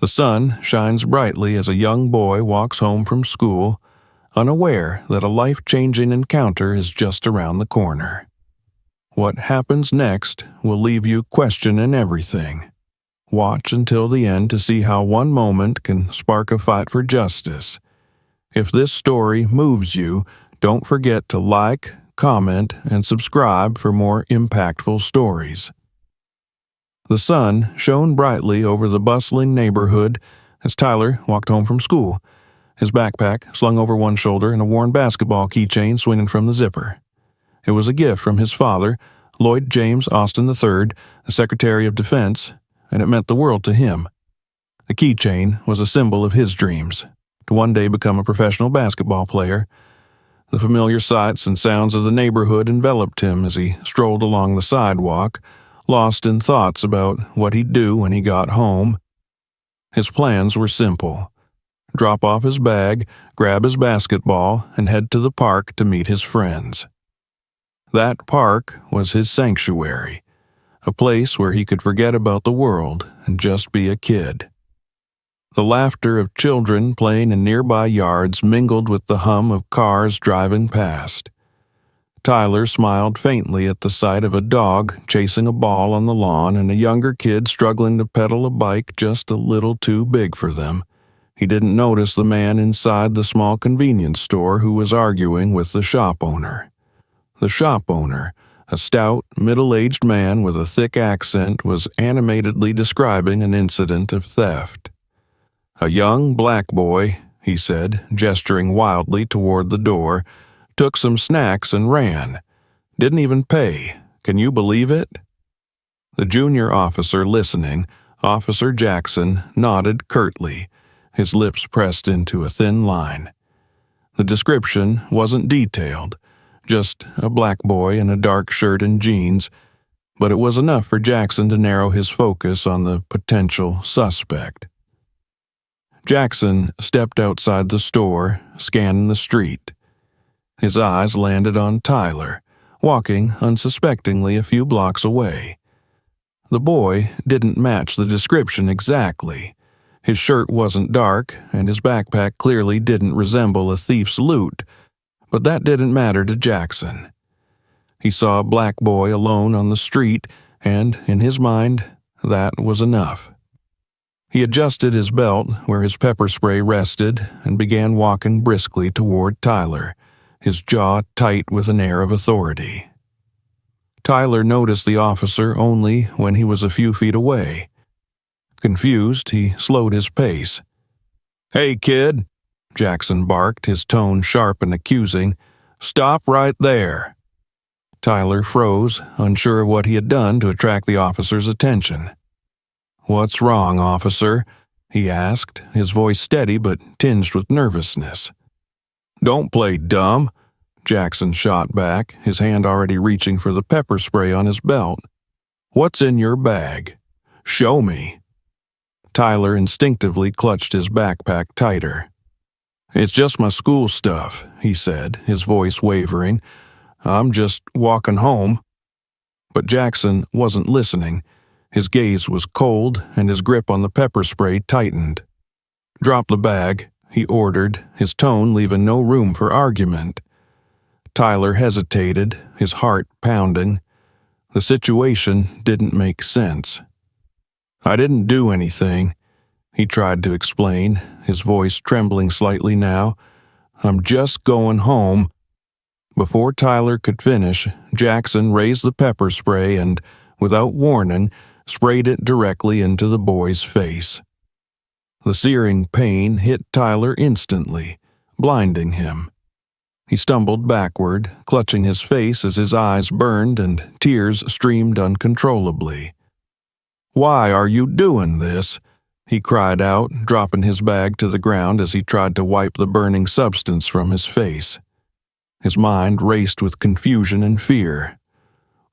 The sun shines brightly as a young boy walks home from school, unaware that a life-changing encounter is just around the corner. What happens next will leave you questioning everything. Watch until the end to see how one moment can spark a fight for justice. If this story moves you, don't forget to like, comment, and subscribe for more impactful stories. The sun shone brightly over the bustling neighborhood as Tyler walked home from school, his backpack slung over one shoulder and a worn basketball keychain swinging from the zipper. It was a gift from his father, Lloyd James Austin III, the Secretary of Defense, and it meant the world to him. The keychain was a symbol of his dreams, to one day become a professional basketball player. The familiar sights and sounds of the neighborhood enveloped him as he strolled along the sidewalk, lost in thoughts about what he'd do when he got home. His plans were simple: drop off his bag, grab his basketball, and head to the park to meet his friends. That park was his sanctuary, a place where he could forget about the world and just be a kid. The laughter of children playing in nearby yards mingled with the hum of cars driving past. Tyler smiled faintly at the sight of a dog chasing a ball on the lawn and a younger kid struggling to pedal a bike just a little too big for them. He didn't notice the man inside the small convenience store who was arguing with the shop owner. The shop owner, a stout, middle-aged man with a thick accent, was animatedly describing an incident of theft. "A young black boy," he said, gesturing wildly toward the door, "took some snacks and ran. Didn't even pay. Can you believe it?" The junior officer listening, Officer Jackson, nodded curtly, his lips pressed into a thin line. The description wasn't detailed, just a black boy in a dark shirt and jeans, but it was enough for Jackson to narrow his focus on the potential suspect. Jackson stepped outside the store, scanning the street. His eyes landed on Tyler, walking unsuspectingly a few blocks away. The boy didn't match the description exactly. His shirt wasn't dark, and his backpack clearly didn't resemble a thief's loot, but that didn't matter to Jackson. He saw a black boy alone on the street, and, in his mind, that was enough. He adjusted his belt where his pepper spray rested and began walking briskly toward Tyler, his jaw tight with an air of authority. Tyler noticed the officer only when he was a few feet away. Confused, he slowed his pace. "Hey, kid," Jackson barked, his tone sharp and accusing. "Stop right there." Tyler froze, unsure of what he had done to attract the officer's attention. "What's wrong, officer?" he asked, his voice steady but tinged with nervousness. "Don't play dumb," Jackson shot back, his hand already reaching for the pepper spray on his belt. "What's in your bag? Show me." Tyler instinctively clutched his backpack tighter. "It's just my school stuff," he said, his voice wavering. "I'm just walking home." But Jackson wasn't listening. His gaze was cold, and his grip on the pepper spray tightened. "Drop the bag," he ordered, his tone leaving no room for argument. Tyler hesitated, his heart pounding. The situation didn't make sense. "I didn't do anything," he tried to explain, his voice trembling slightly now. "I'm just going home." Before Tyler could finish, Jackson raised the pepper spray and, without warning, sprayed it directly into the boy's face. The searing pain hit Tyler instantly, blinding him. He stumbled backward, clutching his face as his eyes burned and tears streamed uncontrollably. "Why are you doing this?" he cried out, dropping his bag to the ground as he tried to wipe the burning substance from his face. His mind raced with confusion and fear.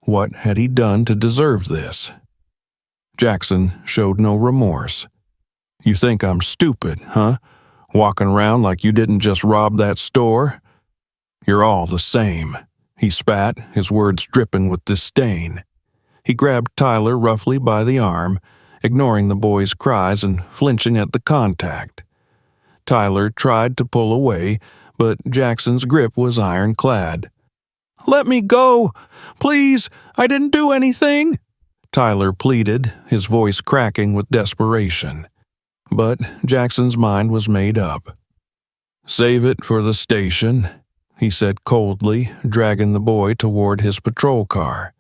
What had he done to deserve this? Jackson showed no remorse. "You think I'm stupid, huh? Walking around like you didn't just rob that store? You're all the same," he spat, his words dripping with disdain. He grabbed Tyler roughly by the arm, ignoring the boy's cries and flinching at the contact. Tyler tried to pull away, but Jackson's grip was ironclad. "Let me go! Please! I didn't do anything!" Tyler pleaded, his voice cracking with desperation. But Jackson's mind was made up. "Save it for the station," he said coldly, dragging the boy toward his patrol car.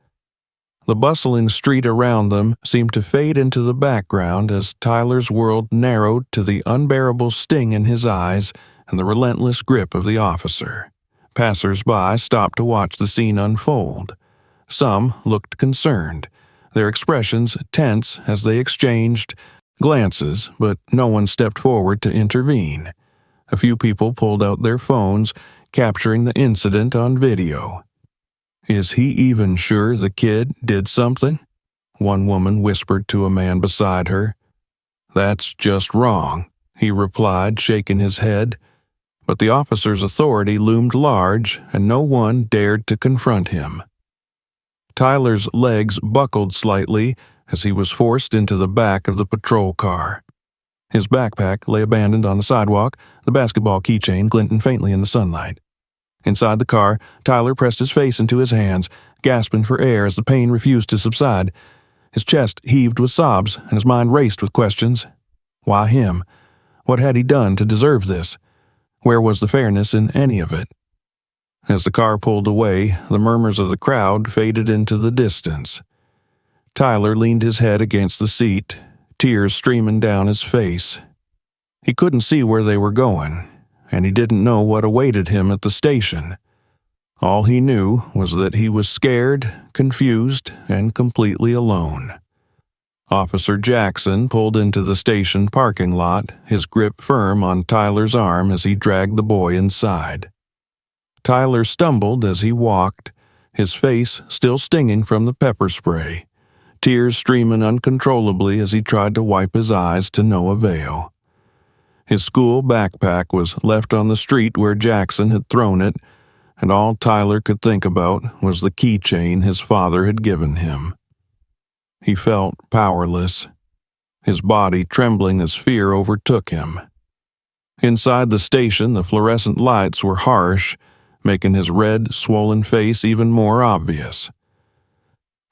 The bustling street around them seemed to fade into the background as Tyler's world narrowed to the unbearable sting in his eyes and the relentless grip of the officer. Passers-by stopped to watch the scene unfold. Some looked concerned, their expressions tense as they exchanged glances, but no one stepped forward to intervene. A few people pulled out their phones, capturing the incident on video. "Is he even sure the kid did something?" one woman whispered to a man beside her. "That's just wrong," he replied, shaking his head. But the officer's authority loomed large, and no one dared to confront him. Tyler's legs buckled slightly as he was forced into the back of the patrol car. His backpack lay abandoned on the sidewalk, the basketball keychain glinting faintly in the sunlight. Inside the car, Tyler pressed his face into his hands, gasping for air as the pain refused to subside. His chest heaved with sobs, and his mind raced with questions. Why him? What had he done to deserve this? Where was the fairness in any of it? As the car pulled away, the murmurs of the crowd faded into the distance. Tyler leaned his head against the seat, tears streaming down his face. He couldn't see where they were going, and he didn't know what awaited him at the station. All he knew was that he was scared, confused, and completely alone. Officer Jackson pulled into the station parking lot, his grip firm on Tyler's arm as he dragged the boy inside. Tyler stumbled as he walked, his face still stinging from the pepper spray, tears streaming uncontrollably as he tried to wipe his eyes to no avail. His school backpack was left on the street where Jackson had thrown it, and all Tyler could think about was the keychain his father had given him. He felt powerless, his body trembling as fear overtook him. Inside the station, the fluorescent lights were harsh, making his red, swollen face even more obvious.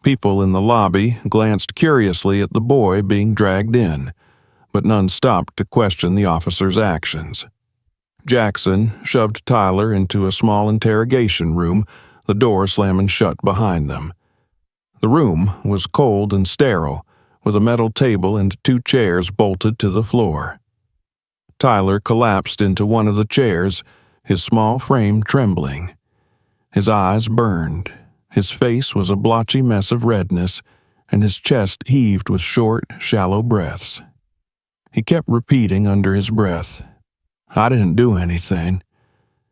People in the lobby glanced curiously at the boy being dragged in, but none stopped to question the officer's actions. Jackson shoved Tyler into a small interrogation room, the door slamming shut behind them. The room was cold and sterile, with a metal table and 2 chairs bolted to the floor. Tyler collapsed into one of the chairs, his small frame trembling. His eyes burned, his face was a blotchy mess of redness, and his chest heaved with short, shallow breaths. He kept repeating under his breath, "I didn't do anything,"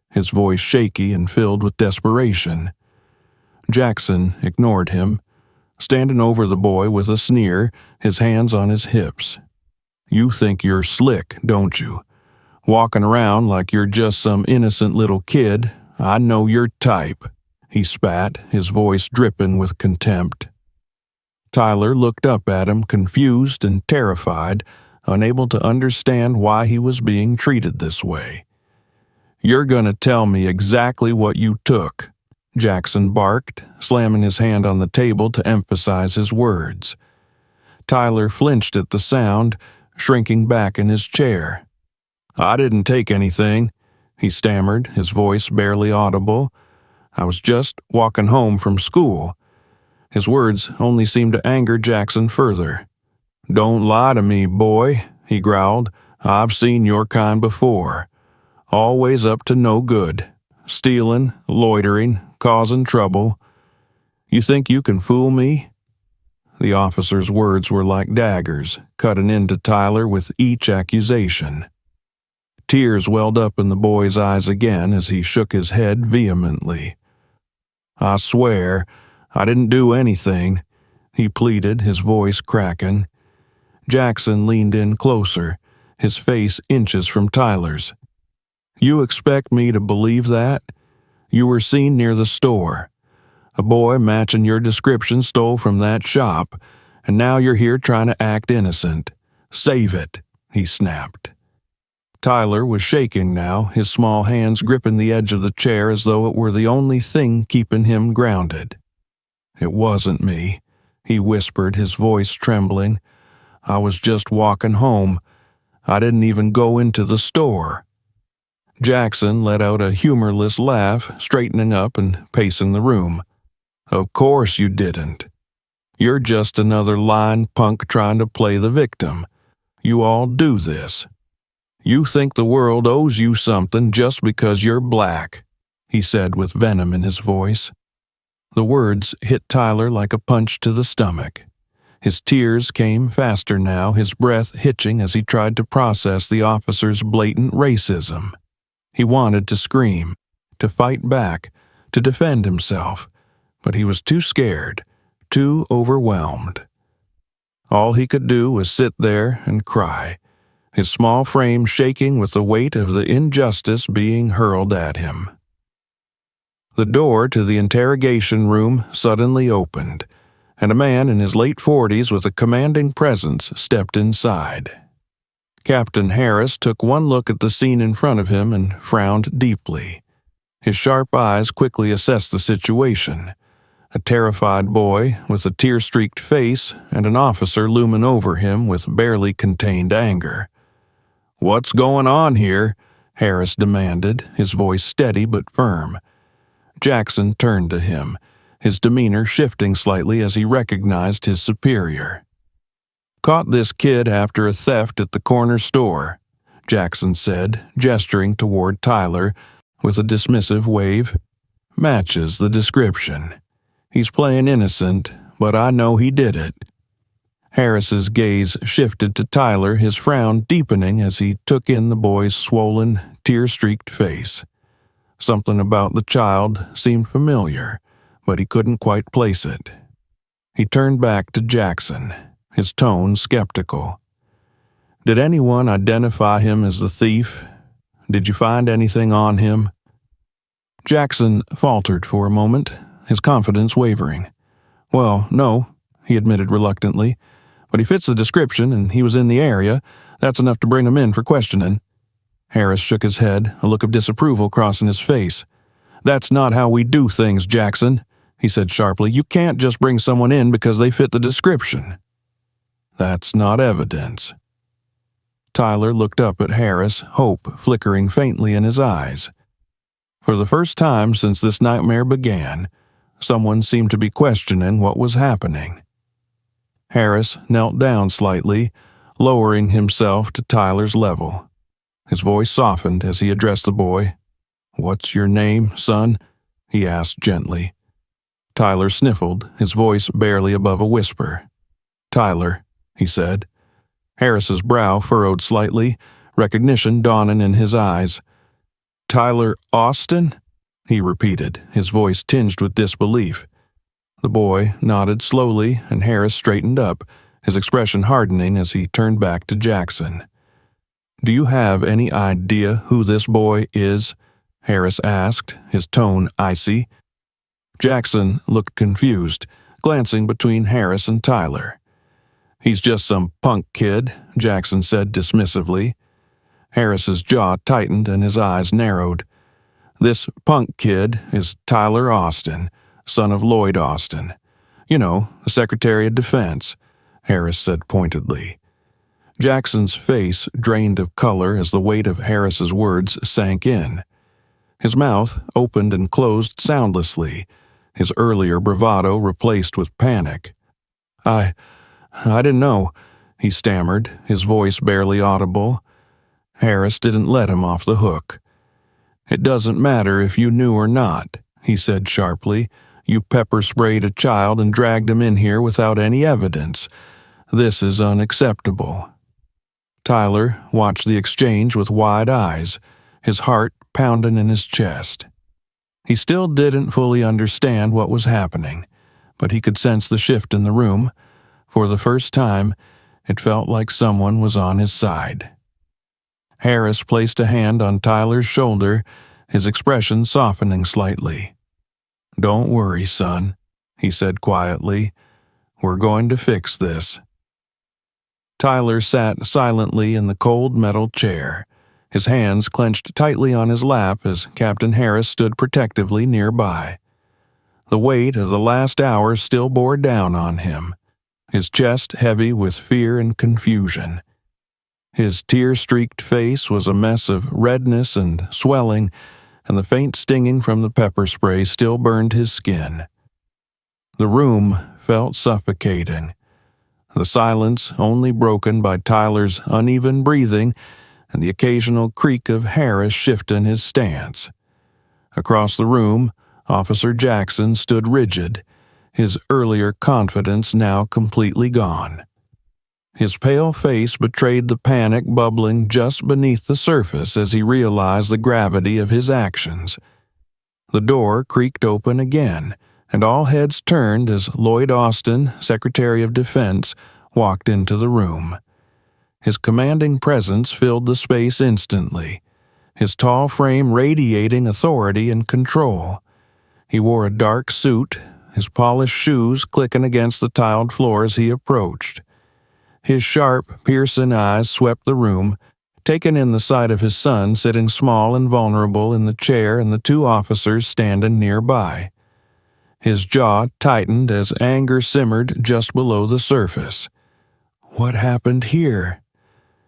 his voice shaky and filled with desperation. Jackson ignored him, standing over the boy with a sneer, his hands on his hips. "You think you're slick, don't you? Walking around like you're just some innocent little kid. I know your type," he spat, his voice dripping with contempt. Tyler looked up at him, confused and terrified, unable to understand why he was being treated this way. "You're gonna tell me exactly what you took," Jackson barked, slamming his hand on the table to emphasize his words. Tyler flinched at the sound, shrinking back in his chair. "I didn't take anything," he stammered, his voice barely audible. "I was just walking home from school." His words only seemed to anger Jackson further. "Don't lie to me, boy," he growled. "I've seen your kind before. Always up to no good. Stealing, loitering, causing trouble. You think you can fool me?" The officer's words were like daggers, cutting into Tyler with each accusation. Tears welled up in the boy's eyes again as he shook his head vehemently. "I swear, I didn't do anything," he pleaded, his voice cracking. Jackson leaned in closer, his face inches from Tyler's. "You expect me to believe that? You were seen near the store. A boy matching your description stole from that shop, and now you're here trying to act innocent. Save it," he snapped. Tyler was shaking now, his small hands gripping the edge of the chair as though it were the only thing keeping him grounded. "It wasn't me," he whispered, his voice trembling. "I was just walking home. I didn't even go into the store." Jackson let out a humorless laugh, straightening up and pacing the room. "Of course you didn't. You're just another lying punk trying to play the victim. You all do this. You think the world owes you something just because you're black," he said with venom in his voice. The words hit Tyler like a punch to the stomach. His tears came faster now, his breath hitching as he tried to process the officer's blatant racism. He wanted to scream, to fight back, to defend himself, but he was too scared, too overwhelmed. All he could do was sit there and cry, his small frame shaking with the weight of the injustice being hurled at him. The door to the interrogation room suddenly opened, and a man in his late 40s with a commanding presence stepped inside. Captain Harris took one look at the scene in front of him and frowned deeply. His sharp eyes quickly assessed the situation. A terrified boy with a tear-streaked face and an officer looming over him with barely contained anger. "What's going on here?" Harris demanded, his voice steady but firm. Jackson turned to him, his demeanor shifting slightly as he recognized his superior. "Caught this kid after a theft at the corner store," Jackson said, gesturing toward Tyler with a dismissive wave. "Matches the description. He's playing innocent, but I know he did it." Harris's gaze shifted to Tyler, his frown deepening as he took in the boy's swollen, tear-streaked face. Something about the child seemed familiar, but he couldn't quite place it. He turned back to Jackson, his tone skeptical. "Did anyone identify him as the thief? Did you find anything on him?" Jackson faltered for a moment, his confidence wavering. "Well, no," he admitted reluctantly, "but he fits the description and he was in the area. That's enough to bring him in for questioning." Harris shook his head, a look of disapproval crossing his face. "That's not how we do things, Jackson," he said sharply. "You can't just bring someone in because they fit the description." "That's not evidence." Tyler looked up at Harris, hope flickering faintly in his eyes. For the first time since this nightmare began, someone seemed to be questioning what was happening. Harris knelt down slightly, lowering himself to Tyler's level. His voice softened as he addressed the boy. "What's your name, son?" he asked gently. Tyler sniffled, his voice barely above a whisper. "Tyler," he said. Harris's brow furrowed slightly, recognition dawning in his eyes. "Tyler Austin?" he repeated, his voice tinged with disbelief. The boy nodded slowly, and Harris straightened up, his expression hardening as he turned back to Jackson. "Do you have any idea who this boy is?" Harris asked, his tone icy. Jackson looked confused, glancing between Harris and Tyler. "He's just some punk kid," Jackson said dismissively. Harris's jaw tightened and his eyes narrowed. "This punk kid is Tyler Austin, son of Lloyd Austin. You know, the Secretary of Defense," Harris said pointedly. Jackson's face drained of color as the weight of Harris's words sank in. His mouth opened and closed soundlessly, his earlier bravado replaced with panic. I didn't know," he stammered, his voice barely audible. Harris didn't let him off the hook. "It doesn't matter if you knew or not," he said sharply. "You pepper-sprayed a child and dragged him in here without any evidence. This is unacceptable." Tyler watched the exchange with wide eyes, his heart pounding in his chest. He still didn't fully understand what was happening, but he could sense the shift in the room. For the first time, it felt like someone was on his side. Harris placed a hand on Tyler's shoulder, his expression softening slightly. "Don't worry, son," he said quietly. We're going to fix this." Tyler sat silently in the cold metal chair, his hands clenched tightly on his lap as Captain Harris stood protectively nearby. The weight of the last hour still bore down on him, his chest heavy with fear and confusion. His tear-streaked face was a mess of redness and swelling, and the faint stinging from the pepper spray still burned his skin. The room felt suffocating, the silence only broken by Tyler's uneven breathing and the occasional creak of Harris shifting his stance. Across the room, Officer Jackson stood rigid, his earlier confidence now completely gone. His pale face betrayed the panic bubbling just beneath the surface as he realized the gravity of his actions. The door creaked open again, and all heads turned as Lloyd Austin, Secretary of Defense, walked into the room. His commanding presence filled the space instantly, his tall frame radiating authority and control. He wore a dark suit, his polished shoes clicking against the tiled floor as he approached. His sharp, piercing eyes swept the room, taking in the sight of his son sitting small and vulnerable in the chair and the two officers standing nearby. His jaw tightened as anger simmered just below the surface. What happened here?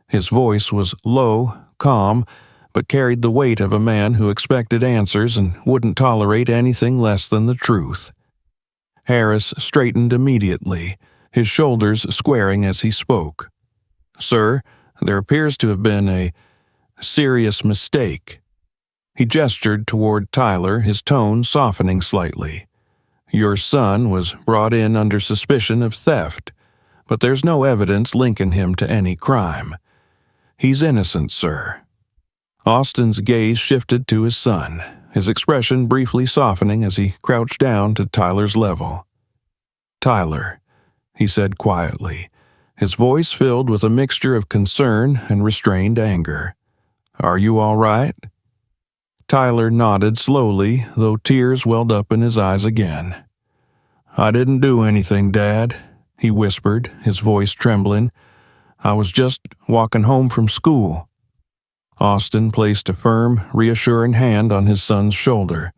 His voice was low, calm, but carried the weight of a man who expected answers and wouldn't tolerate anything less than the truth. Harris straightened immediately, his shoulders squaring as he spoke. "Sir, there appears to have been a serious mistake." He gestured toward Tyler, his tone softening slightly. "Your son was brought in under suspicion of theft, but there's no evidence linking him to any crime. He's innocent, sir." Austin's gaze shifted to his son, his expression briefly softening as he crouched down to Tyler's level. "Tyler," he said quietly, his voice filled with a mixture of concern and restrained anger. "Are you all right?" Tyler nodded slowly, though tears welled up in his eyes again. "I didn't do anything, Dad," he whispered, his voice trembling. "I was just walking home from school." Austin placed a firm, reassuring hand on his son's shoulder.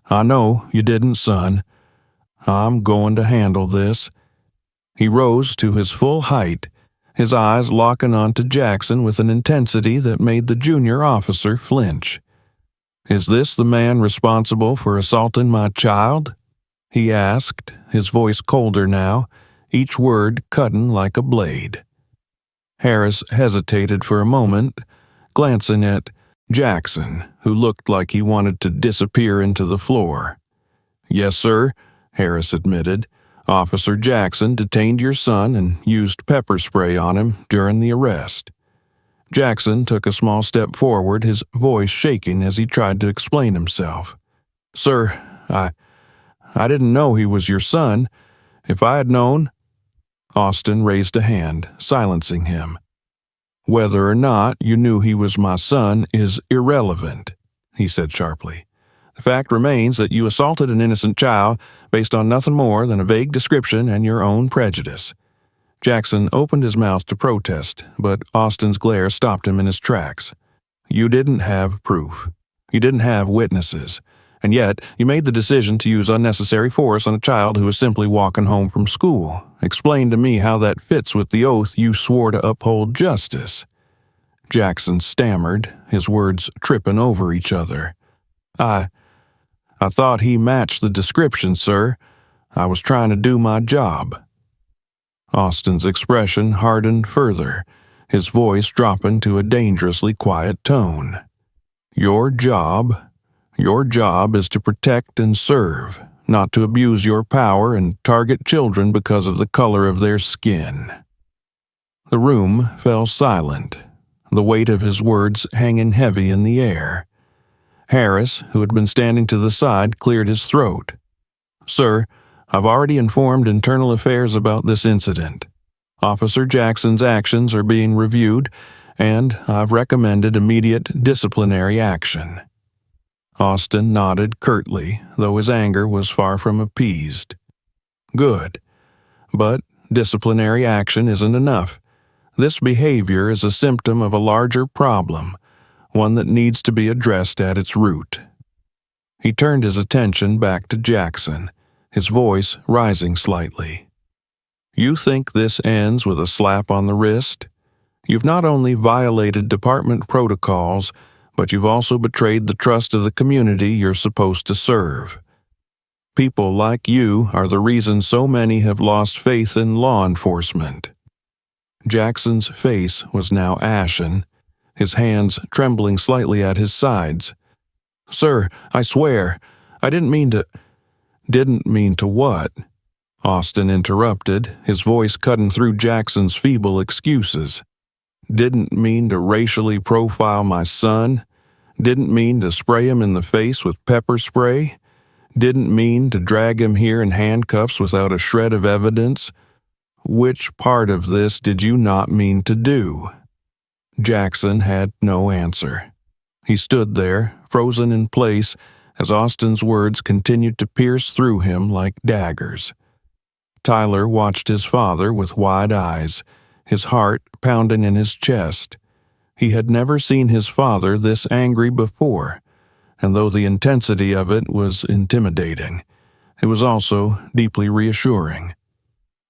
"I know you didn't, son. I'm going to handle this." He rose to his full height, his eyes locking onto Jackson with an intensity that made the junior officer flinch. "Is this the man responsible for assaulting my child?" he asked, his voice colder now, each word cutting like a blade. Harris hesitated for a moment, glancing at Jackson, who looked like he wanted to disappear into the floor. "Yes, sir," Harris admitted. "Officer Jackson detained your son and used pepper spray on him during the arrest." Jackson took a small step forward, his voice shaking as he tried to explain himself. "Sir, I didn't know he was your son. If I had known—" Austin raised a hand, silencing him. "Whether or not you knew he was my son is irrelevant," he said sharply. "The fact remains that you assaulted an innocent child based on nothing more than a vague description and your own prejudice." Jackson opened his mouth to protest, but Austin's glare stopped him in his tracks. "You didn't have proof. You didn't have witnesses. And yet, you made the decision to use unnecessary force on a child who was simply walking home from school. Explain to me how that fits with the oath you swore to uphold justice." Jackson stammered, his words tripping over each other. I thought he matched the description, sir. I was trying to do my job." Austin's expression hardened further, his voice dropping to a dangerously quiet tone. Your job is to protect and serve, not to abuse your power and target children because of the color of their skin." The room fell silent, the weight of his words hanging heavy in the air. Harris, who had been standing to the side, cleared his throat. "Sir, I've already informed Internal Affairs about this incident. Officer Jackson's actions are being reviewed, and I've recommended immediate disciplinary action." Austin nodded curtly, though his anger was far from appeased. "Good. But disciplinary action isn't enough. This behavior is a symptom of a larger problem, one that needs to be addressed at its root. He turned his attention back to Jackson, his voice rising slightly. You think this ends with a slap on the wrist? You've not only violated department protocols, but you've also betrayed the trust of the community you're supposed to serve. People like you are the reason so many have lost faith in law enforcement. Jackson's face was now ashen, his hands trembling slightly at his sides. Sir, I swear, I didn't mean to... Didn't mean to what? Austin interrupted, his voice cutting through Jackson's feeble excuses. Didn't mean to racially profile my son. Didn't mean to spray him in the face with pepper spray. Didn't mean to drag him here in handcuffs without a shred of evidence. Which part of this did you not mean to do? Jackson had no answer. He stood there, frozen in place, as Austin's words continued to pierce through him like daggers. Tyler watched his father with wide eyes, his heart pounding in his chest. He had never seen his father this angry before, and though the intensity of it was intimidating, it was also deeply reassuring.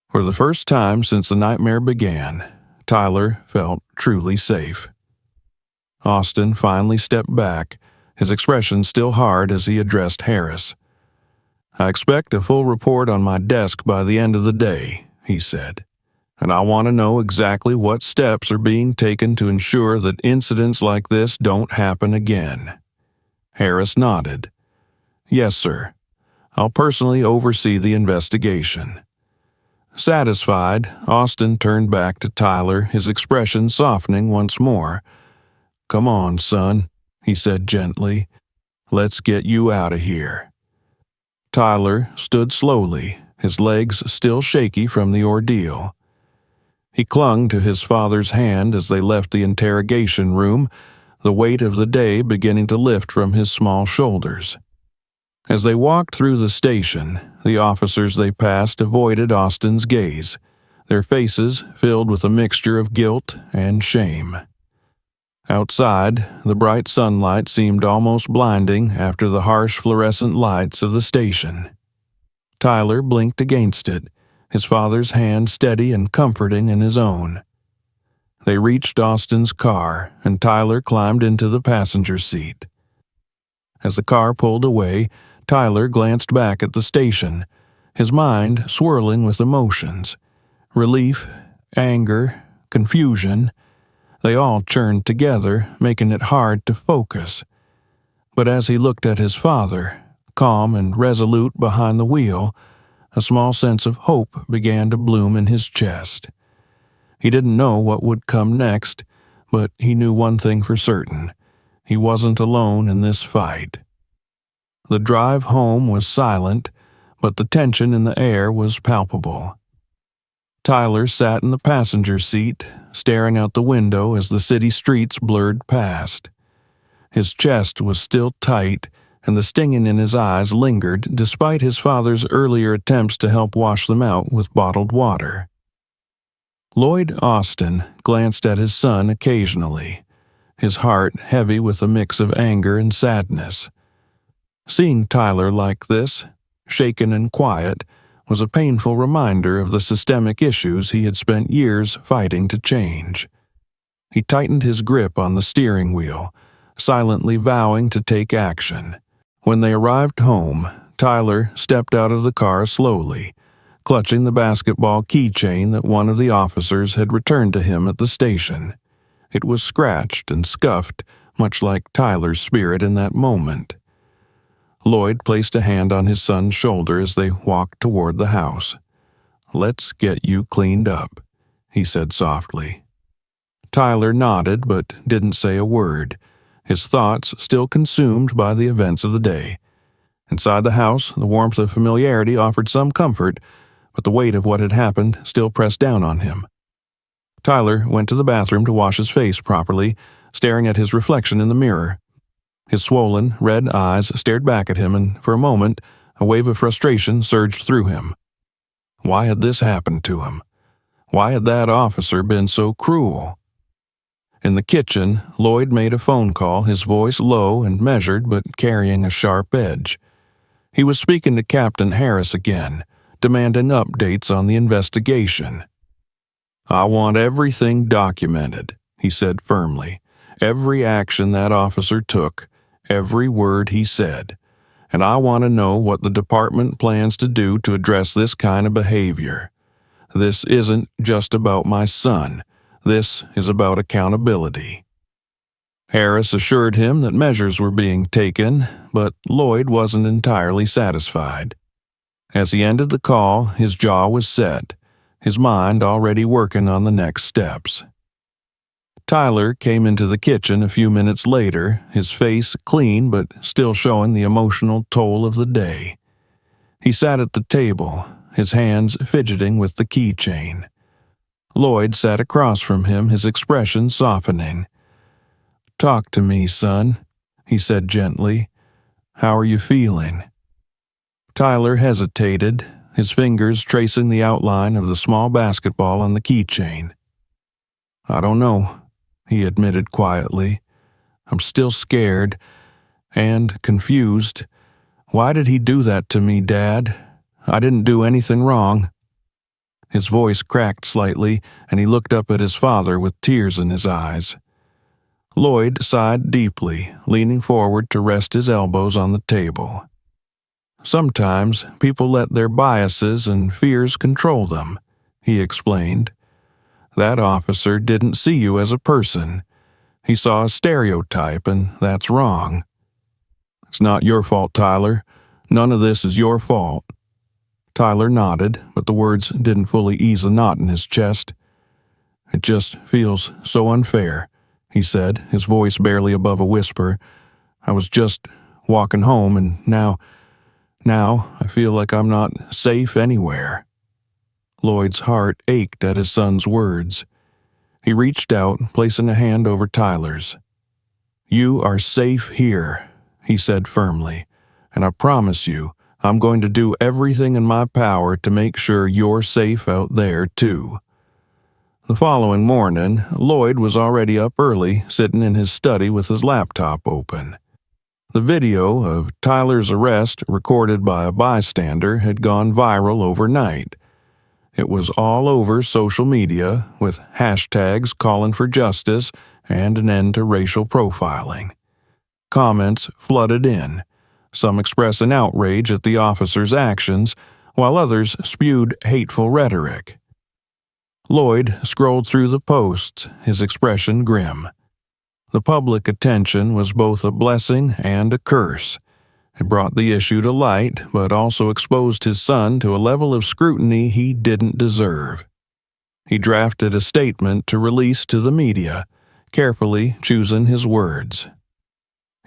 For the first time since the nightmare began, Tyler felt truly safe. Austin finally stepped back, his expression still hard as he addressed Harris. I expect a full report on my desk by the end of the day, he said, and I want to know exactly what steps are being taken to ensure that incidents like this don't happen again. Harris nodded. Yes, sir. I'll personally oversee the investigation. Satisfied, Austin turned back to Tyler, his expression softening once more. Come on, son, he said gently. Let's get you out of here. Tyler stood slowly, his legs still shaky from the ordeal. He clung to his father's hand as they left the interrogation room, the weight of the day beginning to lift from his small shoulders. As they walked through the station, the officers they passed avoided Austin's gaze, their faces filled with a mixture of guilt and shame. Outside, the bright sunlight seemed almost blinding after the harsh fluorescent lights of the station. Tyler blinked against it, his father's hand steady and comforting in his own. They reached Austin's car, and Tyler climbed into the passenger seat. As the car pulled away, Tyler glanced back at the station, his mind swirling with emotions. Relief, anger, confusion. They all churned together, making it hard to focus. But as he looked at his father, calm and resolute behind the wheel, a small sense of hope began to bloom in his chest. He didn't know what would come next, but he knew one thing for certain. He wasn't alone in this fight. The drive home was silent, but the tension in the air was palpable. Tyler sat in the passenger seat, staring out the window as the city streets blurred past. His chest was still tight, and the stinging in his eyes lingered despite his father's earlier attempts to help wash them out with bottled water. Lloyd Austin glanced at his son occasionally, his heart heavy with a mix of anger and sadness. Seeing Tyler like this, shaken and quiet, was a painful reminder of the systemic issues he had spent years fighting to change. He tightened his grip on the steering wheel, silently vowing to take action. When they arrived home, Tyler stepped out of the car slowly, clutching the basketball keychain that one of the officers had returned to him at the station. It was scratched and scuffed, much like Tyler's spirit in that moment. Lloyd placed a hand on his son's shoulder as they walked toward the house. "Let's get you cleaned up," he said softly. Tyler nodded but didn't say a word, his thoughts still consumed by the events of the day. Inside the house, the warmth of familiarity offered some comfort, but the weight of what had happened still pressed down on him. Tyler went to the bathroom to wash his face properly, staring at his reflection in the mirror. His swollen, red eyes stared back at him, and for a moment, a wave of frustration surged through him. Why had this happened to him? Why had that officer been so cruel? In the kitchen, Lloyd made a phone call, his voice low and measured but carrying a sharp edge. He was speaking to Captain Harris again, demanding updates on the investigation. "I want everything documented," he said firmly. "Every action that officer took, every word he said. And I want to know what the department plans to do to address this kind of behavior. This isn't just about my son. This is about accountability." Harris assured him that measures were being taken, but Lloyd wasn't entirely satisfied. As he ended the call, his jaw was set, his mind already working on the next steps. Tyler came into the kitchen a few minutes later, his face clean but still showing the emotional toll of the day. He sat at the table, his hands fidgeting with the keychain. Lloyd sat across from him, his expression softening. "Talk to me, son," he said gently. "How are you feeling?" Tyler hesitated, his fingers tracing the outline of the small basketball on the keychain. "I don't know," he admitted quietly. "I'm still scared and confused. Why did he do that to me, Dad? I didn't do anything wrong." His voice cracked slightly, and he looked up at his father with tears in his eyes. Lloyd sighed deeply, leaning forward to rest his elbows on the table. "Sometimes people let their biases and fears control them," he explained. "That officer didn't see you as a person. He saw a stereotype, and that's wrong. It's not your fault, Tyler. None of this is your fault." Tyler nodded, but the words didn't fully ease the knot in his chest. "It just feels so unfair," he said, his voice barely above a whisper. "I was just walking home, and now I feel like I'm not safe anywhere." Lloyd's heart ached at his son's words. He reached out, placing a hand over Tyler's. "You are safe here," he said firmly, "and I promise you, I'm going to do everything in my power to make sure you're safe out there, too." The following morning, Lloyd was already up early, sitting in his study with his laptop open. The video of Tyler's arrest, recorded by a bystander, had gone viral overnight. It was all over social media, with hashtags calling for justice and an end to racial profiling. Comments flooded in, some expressing outrage at the officer's actions, while others spewed hateful rhetoric. Lloyd scrolled through the posts, his expression grim. The public attention was both a blessing and a curse. It brought the issue to light, but also exposed his son to a level of scrutiny he didn't deserve. He drafted a statement to release to the media, carefully choosing his words.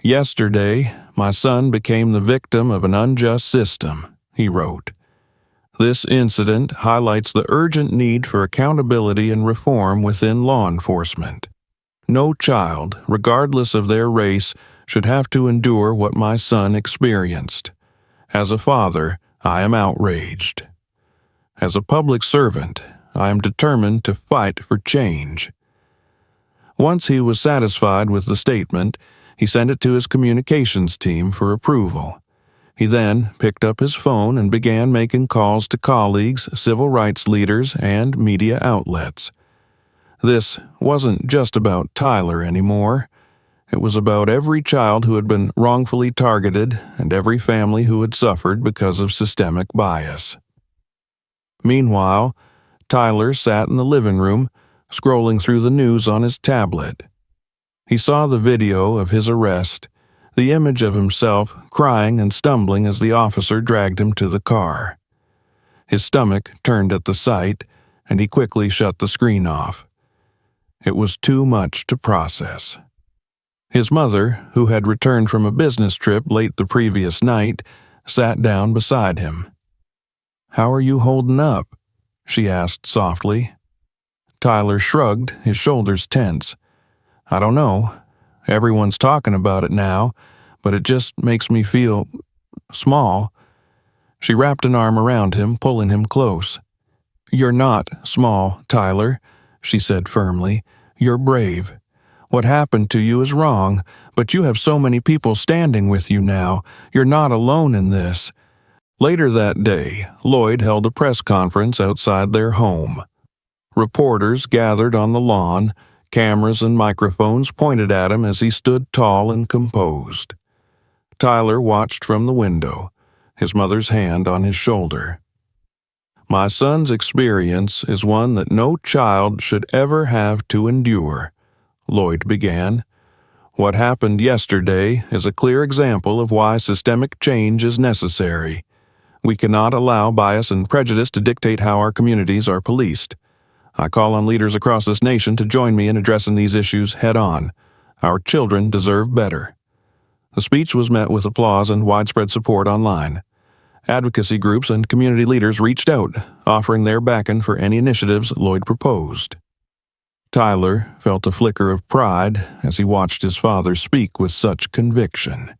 "Yesterday, my son became the victim of an unjust system," he wrote. "This incident highlights the urgent need for accountability and reform within law enforcement. No child, regardless of their race, should have to endure what my son experienced. As a father, I am outraged. As a public servant, I am determined to fight for change." Once he was satisfied with the statement, he sent it to his communications team for approval. He then picked up his phone and began making calls to colleagues, civil rights leaders, and media outlets. This wasn't just about Tyler anymore. It was about every child who had been wrongfully targeted and every family who had suffered because of systemic bias. Meanwhile, Tyler sat in the living room, scrolling through the news on his tablet. He saw the video of his arrest, the image of himself crying and stumbling as the officer dragged him to the car. His stomach turned at the sight, and he quickly shut the screen off. It was too much to process. His mother, who had returned from a business trip late the previous night, sat down beside him. "How are you holding up?" she asked softly. Tyler shrugged, his shoulders tense. "I don't know. Everyone's talking about it now, but it just makes me feel small." She wrapped an arm around him, pulling him close. "You're not small, Tyler," she said firmly. "You're brave. What happened to you is wrong, but you have so many people standing with you now. You're not alone in this." Later that day, Lloyd held a press conference outside their home. Reporters gathered on the lawn, cameras and microphones pointed at him as he stood tall and composed. Tyler watched from the window, his mother's hand on his shoulder. "My son's experience is one that no child should ever have to endure," Lloyd began. "What happened yesterday is a clear example of why systemic change is necessary. We cannot allow bias and prejudice to dictate how our communities are policed. I call on leaders across this nation to join me in addressing these issues head-on. Our children deserve better." The speech was met with applause and widespread support online. Advocacy groups and community leaders reached out, offering their backing for any initiatives Lloyd proposed. Tyler felt a flicker of pride as he watched his father speak with such conviction.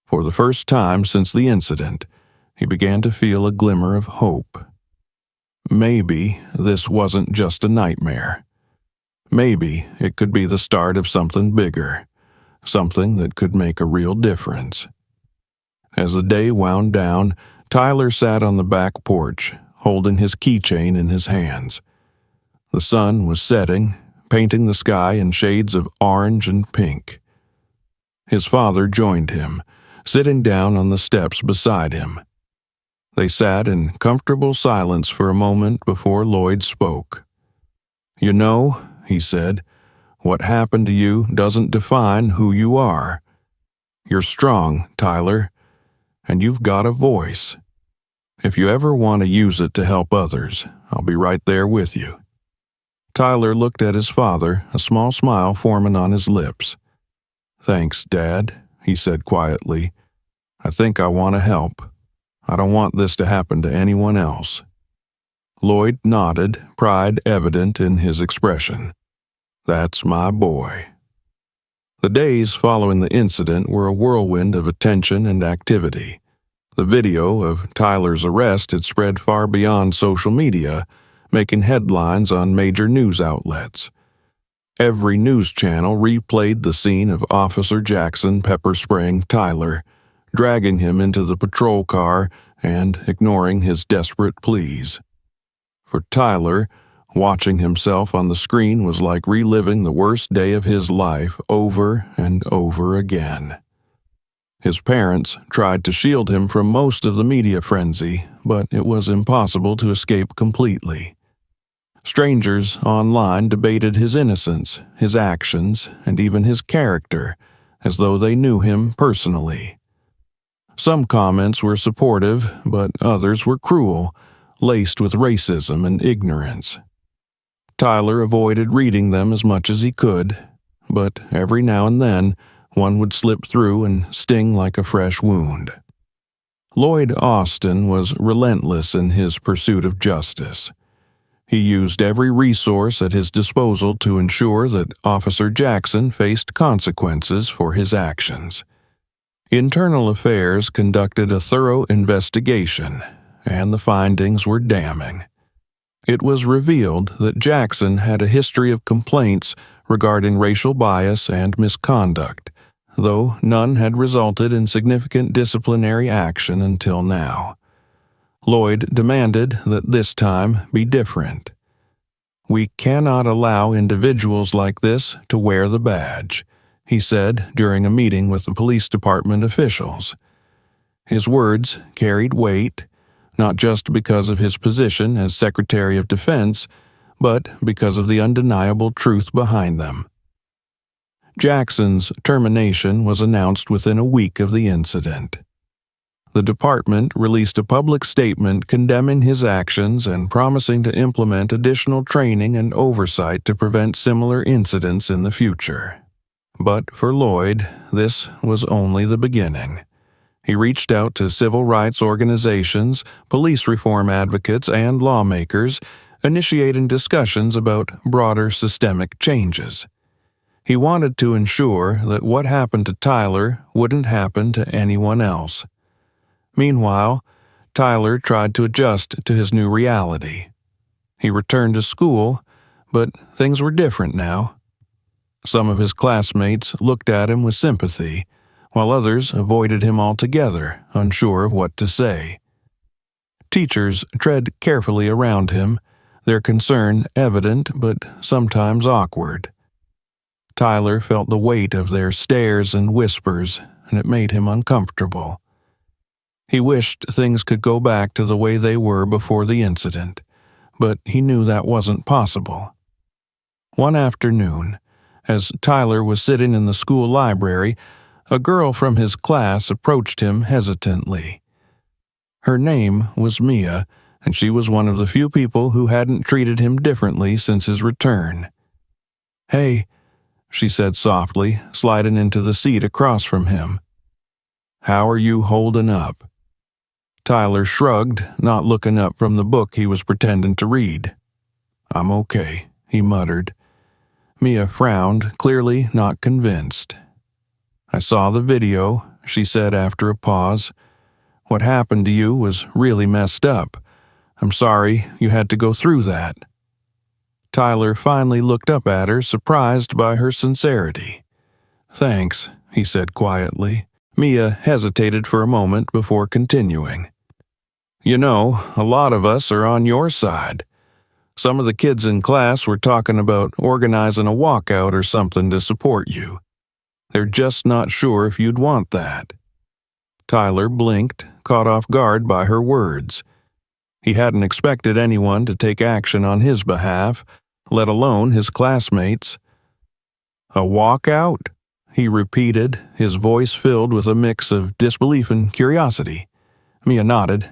For the first time since the incident, he began to feel a glimmer of hope. Maybe this wasn't just a nightmare. Maybe it could be the start of something bigger, something that could make a real difference. As the day wound down, Tyler sat on the back porch, holding his keychain in his hands. The sun was setting, painting the sky in shades of orange and pink. His father joined him, sitting down on the steps beside him. They sat in comfortable silence for a moment before Lloyd spoke. "You know," he said, "what happened to you doesn't define who you are. You're strong, Tyler, and you've got a voice. If you ever want to use it to help others, I'll be right there with you." Tyler looked at his father, a small smile forming on his lips. "Thanks, Dad," he said quietly. "I think I want to help. I don't want this to happen to anyone else." Lloyd nodded, pride evident in his expression. "That's my boy." The days following the incident were a whirlwind of attention and activity. The video of Tyler's arrest had spread far beyond social media, making headlines on major news outlets. Every news channel replayed the scene of Officer Jackson pepper-spraying Tyler, dragging him into the patrol car and ignoring his desperate pleas. For Tyler, watching himself on the screen was like reliving the worst day of his life over and over again. His parents tried to shield him from most of the media frenzy, but it was impossible to escape completely. Strangers online debated his innocence, his actions, and even his character, as though they knew him personally. Some comments were supportive, but others were cruel, laced with racism and ignorance. Tyler avoided reading them as much as he could, but every now and then one would slip through and sting like a fresh wound. Lloyd Austin was relentless in his pursuit of justice. He used every resource at his disposal to ensure that Officer Jackson faced consequences for his actions. Internal Affairs conducted a thorough investigation, and the findings were damning. It was revealed that Jackson had a history of complaints regarding racial bias and misconduct, though none had resulted in significant disciplinary action until now. Lloyd demanded that this time be different. "We cannot allow individuals like this to wear the badge," he said during a meeting with the police department officials. His words carried weight, not just because of his position as Secretary of Defense, but because of the undeniable truth behind them. Jackson's termination was announced within a week of the incident. The department released a public statement condemning his actions and promising to implement additional training and oversight to prevent similar incidents in the future. But for Lloyd, this was only the beginning. He reached out to civil rights organizations, police reform advocates, and lawmakers, initiating discussions about broader systemic changes. He wanted to ensure that what happened to Tyler wouldn't happen to anyone else. Meanwhile, Tyler tried to adjust to his new reality. He returned to school, but things were different now. Some of his classmates looked at him with sympathy, while others avoided him altogether, unsure of what to say. Teachers tread carefully around him, their concern evident but sometimes awkward. Tyler felt the weight of their stares and whispers, and it made him uncomfortable. He wished things could go back to the way they were before the incident, but he knew that wasn't possible. One afternoon, as Tyler was sitting in the school library, a girl from his class approached him hesitantly. Her name was Mia, and she was one of the few people who hadn't treated him differently since his return. "Hey," she said softly, sliding into the seat across from him. "How are you holding up?" Tyler shrugged, not looking up from the book he was pretending to read. "I'm okay," he muttered. Mia frowned, clearly not convinced. "I saw the video," she said after a pause. "What happened to you was really messed up. I'm sorry you had to go through that." Tyler finally looked up at her, surprised by her sincerity. "Thanks," he said quietly. Mia hesitated for a moment before continuing. "You know, a lot of us are on your side. Some of the kids in class were talking about organizing a walkout or something to support you. They're just not sure if you'd want that." Tyler blinked, caught off guard by her words. He hadn't expected anyone to take action on his behalf, let alone his classmates. "A walkout?" he repeated, his voice filled with a mix of disbelief and curiosity. Mia nodded.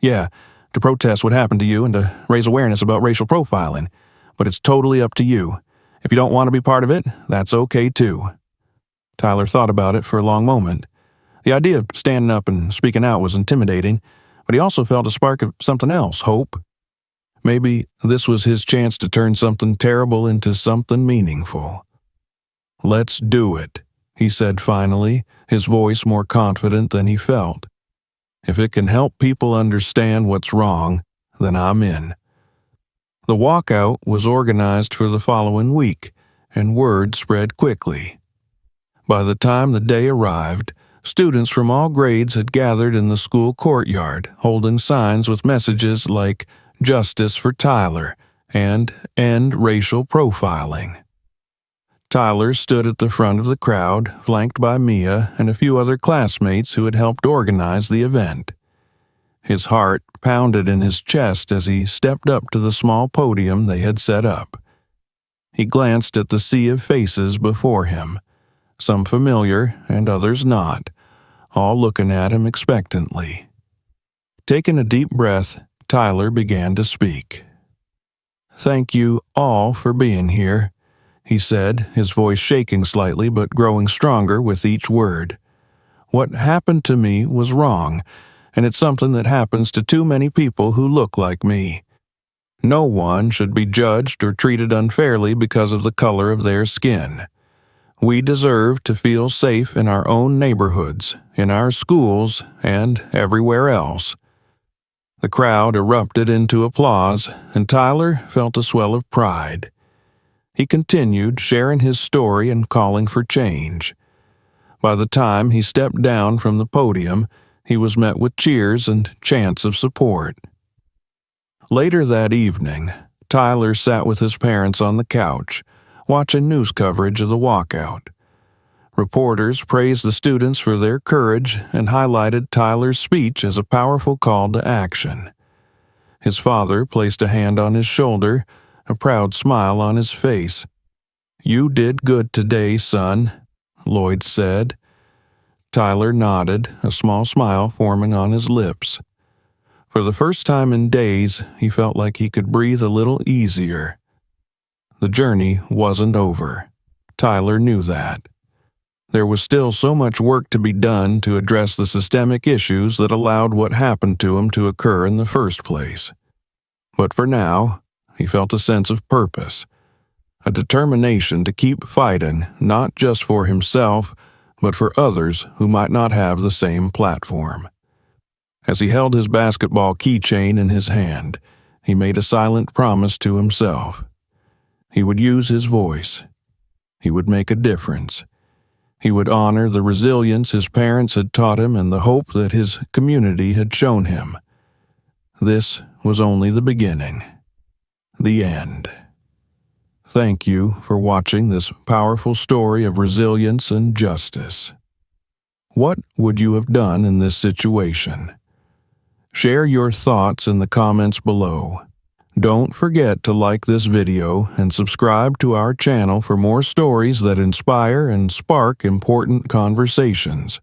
"Yeah, to protest what happened to you and to raise awareness about racial profiling. But it's totally up to you. If you don't want to be part of it, that's okay too." Tyler thought about it for a long moment. The idea of standing up and speaking out was intimidating, but he also felt a spark of something else, hope. Maybe this was his chance to turn something terrible into something meaningful. "Let's do it," he said finally, his voice more confident than he felt. "If it can help people understand what's wrong, then I'm in." The walkout was organized for the following week, and word spread quickly. By the time the day arrived, students from all grades had gathered in the school courtyard, holding signs with messages like "Justice for Tyler" and "End Racial Profiling." Tyler stood at the front of the crowd, flanked by Mia and a few other classmates who had helped organize the event. His heart pounded in his chest as he stepped up to the small podium they had set up. He glanced at the sea of faces before him, some familiar and others not, all looking at him expectantly. Taking a deep breath, Tyler began to speak. "Thank you all for being here," he said, his voice shaking slightly but growing stronger with each word. "What happened to me was wrong, and it's something that happens to too many people who look like me. No one should be judged or treated unfairly because of the color of their skin. We deserve to feel safe in our own neighborhoods, in our schools, and everywhere else." The crowd erupted into applause, and Tyler felt a swell of pride. He continued, sharing his story and calling for change. By the time he stepped down from the podium, he was met with cheers and chants of support. Later that evening, Tyler sat with his parents on the couch, watching news coverage of the walkout. Reporters praised the students for their courage and highlighted Tyler's speech as a powerful call to action. His father placed a hand on his shoulder, a proud smile on his face. "You did good today, son," Lloyd said. Tyler nodded, a small smile forming on his lips. For the first time in days, he felt like he could breathe a little easier. The journey wasn't over. Tyler knew that. There was still so much work to be done to address the systemic issues that allowed what happened to him to occur in the first place. But for now, he felt a sense of purpose, a determination to keep fighting not just for himself, but for others who might not have the same platform. As he held his basketball keychain in his hand, he made a silent promise to himself. He would use his voice. He would make a difference. He would honor the resilience his parents had taught him and the hope that his community had shown him. This was only the beginning. The end. Thank you for watching this powerful story of resilience and justice. What would you have done in this situation? Share your thoughts in the comments below. Don't forget to like this video and subscribe to our channel for more stories that inspire and spark important conversations.